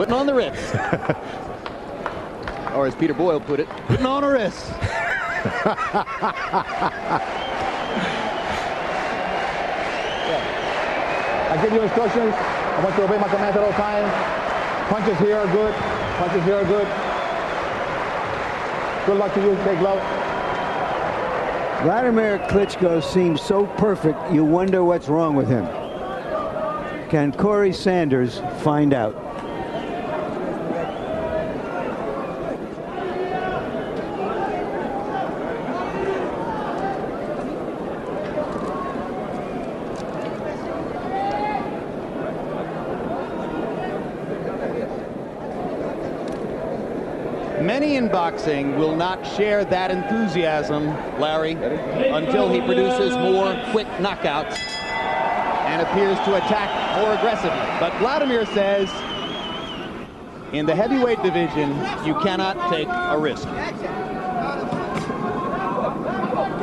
Putting on the wrist. Or as Peter Boyle put it, putting on a wrist. I give you instructions. I want you to obey my commands at all times. Punches here are good. Punches here are good. Good luck to you. Take love. Wladimir Klitschko seems so perfect, you wonder what's wrong with him. Can Corrie Sanders find out? Many in boxing will not share that enthusiasm, Larry, until he produces more quick knockouts and appears to attack more aggressively. But Wladimir says, in the heavyweight division, you cannot take a risk.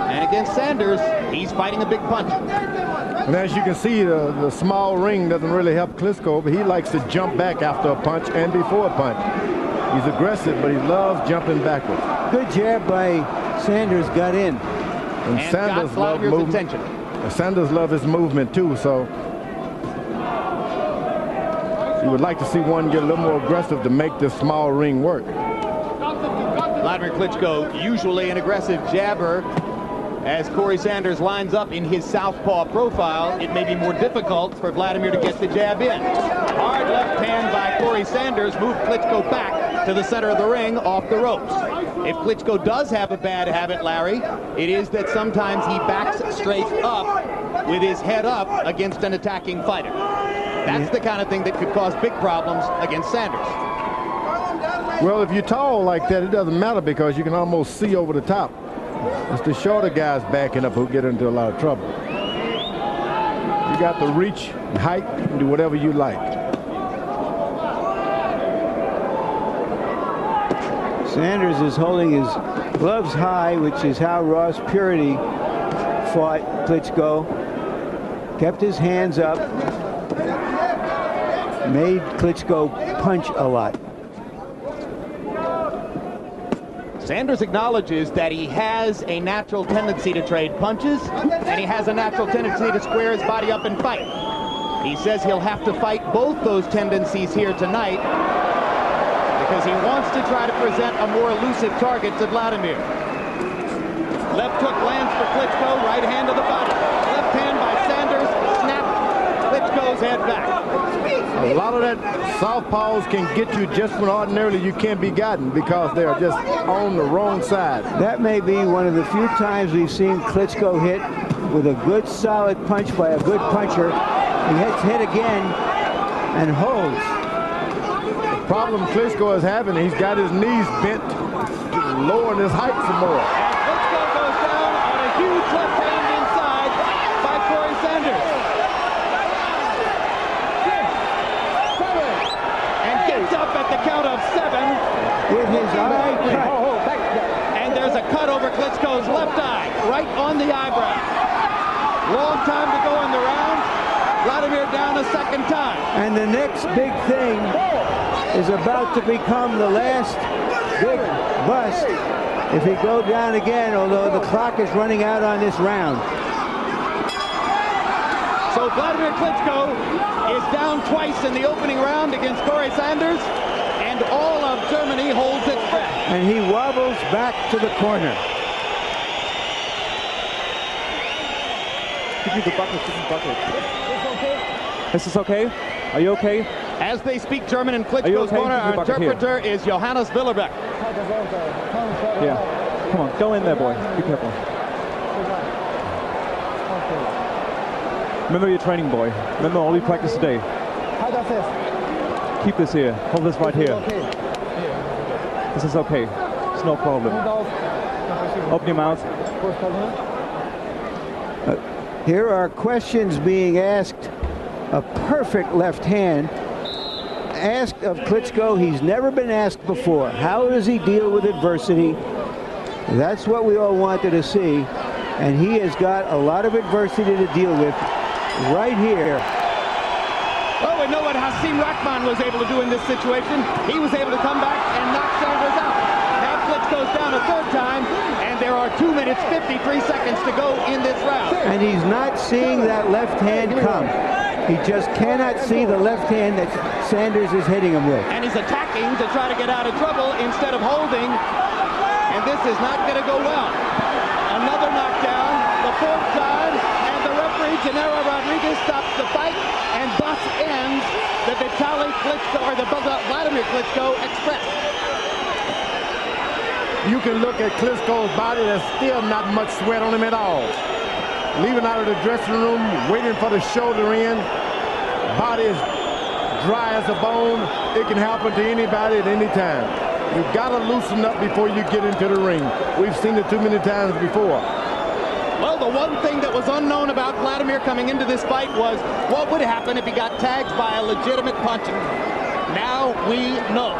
And against Sanders, he's fighting a big punch. And as you can see, the small ring doesn't really help Klitschko, but he likes to jump back after a punch and before a punch. He's aggressive, but he loves jumping backwards. Good jab by Sanders, got in. And Sanders loves movement. Sanders loves his movement too, so you would like to see one get a little more aggressive to make this small ring work. Wladimir Klitschko, usually an aggressive jabber. As Corrie Sanders lines up in his southpaw profile, it may be more difficult for Wladimir to get the jab in. Hard left hand by Corrie Sanders moved Klitschko back to the center of the ring off the ropes. If Klitschko does have a bad habit, Larry, it is that sometimes he backs straight up with his head up against an attacking fighter. That's the kind of thing that could cause big problems against Sanders. Well, if you're tall like that, it doesn't matter because you can almost see over the top. It's the shorter guys backing up who get into a lot of trouble. You got the reach and height, and do whatever you like. Sanders is holding his gloves high, which is how Ross Purity fought Klitschko. Kept his hands up. Made Klitschko punch a lot. Sanders acknowledges that he has a natural tendency to trade punches, and he has a natural tendency to square his body up and fight. He says he'll have to fight both those tendencies here tonight because he wants to try to present a more elusive target to Wladimir. Left hook lands for Klitschko, right hand to the body. Left hand by Sanders, snapped Klitschko's head back. A lot of that southpaws can get you just when ordinarily you can't be gotten because they are just on the wrong side. That may be one of the few times we've seen Klitschko hit with a good solid punch by a good puncher. He gets hit again and holds. The problem Klitschko is having, he's got his knees bent to lower his height some more. And Klitschko goes down on a huge left hand inside by Corrie Sanders. Up at the count of 7 with his eye cut. And there's a cut over Klitschko's left eye, right on the eyebrow. Long time to go in the round. Wladimir down a second time. And the next big thing is about to become the last big bust if he goes down again, although the clock is running out on this round. So Wladimir Klitschko is down twice in the opening round against Corrie Sanders, and all of Germany holds its breath. And he wobbles back to the corner. Give me the bucket, Is this okay? Are you okay? As they speak German in Klitschko's corner, our interpreter is Johannes Willerbeck. Yeah. Come on, go in there, boy. Be careful. Remember your training, boy. Remember all you practiced today. Keep this here. Hold this right here. This is okay. It's no problem. Open your mouth. Here are questions being asked. A perfect left hand asked of Klitschko. He's never been asked before. How does he deal with adversity? That's what we all wanted to see. And he has got a lot of adversity to deal with right here. Oh, and know what Hasim Rahman was able to do in this situation. He was able to come back and knock Sanders out. Now Klitschko's down a third time, and there are 2 minutes, 53 seconds to go in this round. And he's not seeing that left hand come. He just cannot see the left hand that Sanders is hitting him with. And he's attacking to try to get out of trouble instead of holding. And this is not going to go well. Another knockdown, the fourth time, and the referee, Gennaro Rodriguez, stops the fight, and thus ends the Vitaly Klitschko, or the Wladimir Klitschko Express. You can look at Klitschko's body. There's still not much sweat on him at all. Leaving out of the dressing room, waiting for the shoulder in. Body is dry as a bone. It can happen to anybody at any time. You've got to loosen up before you get into the ring. We've seen it too many times before. Well, the one thing that was unknown about Wladimir coming into this fight was what would happen if he got tagged by a legitimate puncher. Now we know.